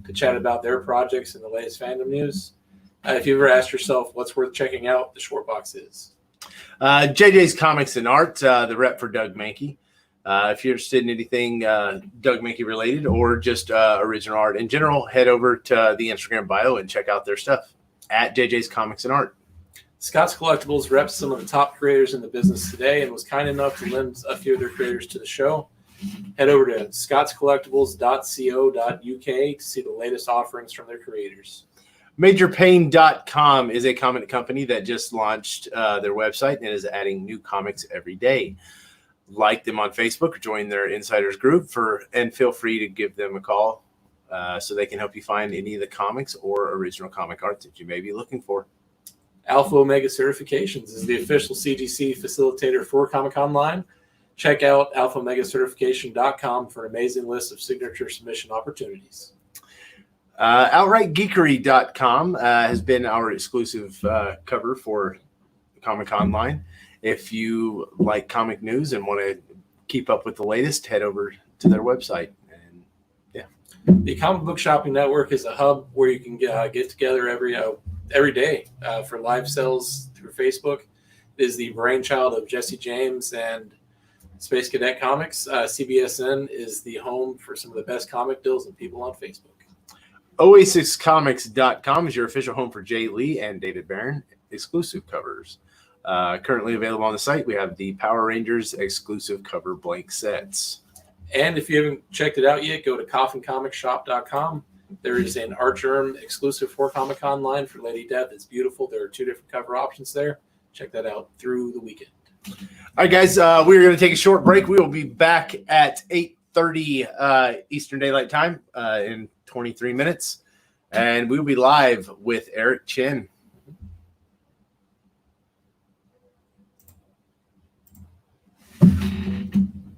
to chat about their projects and the latest fandom news. If you ever asked yourself what's worth checking out, the Short Box is. JJ's Comics and Art, the rep for Doug Mankey. If you're interested in anything Doug Mankey related or just original art in general, head over to the Instagram bio and check out their stuff at JJ's Comics and Art. Scott's Collectibles reps some of the top creators in the business today and was kind enough to lend a few of their creators to the show. Head over to scottscollectibles.co.uk to see the latest offerings from their creators. MajorPain.com is a comic company that just launched their website and is adding new comics every day. Like them on Facebook or join their insiders group and feel free to give them a call so they can help you find any of the comics or original comic art that you may be looking for. Alpha Omega Certifications is the official CGC facilitator for Comic Conline. Check out alphaomegacertification.com for an amazing list of signature submission opportunities. OutrightGeekery.com has been our exclusive cover for Comic Conline. If you like comic news and want to keep up with the latest, head over to their website. And yeah, the Comic Book Shopping Network is a hub where you can get together every day for live sales through Facebook. It is the brainchild of Jesse James and Space Cadet Comics. CBSN is the home for some of the best comic deals and people on Facebook. Oasiscomics.com is your official home for Jay Lee and David Barron exclusive covers. Currently available on the site, we have the Power Rangers exclusive cover blank sets. And if you haven't checked it out yet, go to coffincomicsshop.com. There is an Art Germ exclusive for Comic Con line for Lady Death. It's beautiful. There are 2 different cover options there. Check that out through the weekend. All right, guys, we're going to take a short break. We will be back at 8:30 Eastern Daylight Time in 23 minutes. And we'll be live with Eric Chin.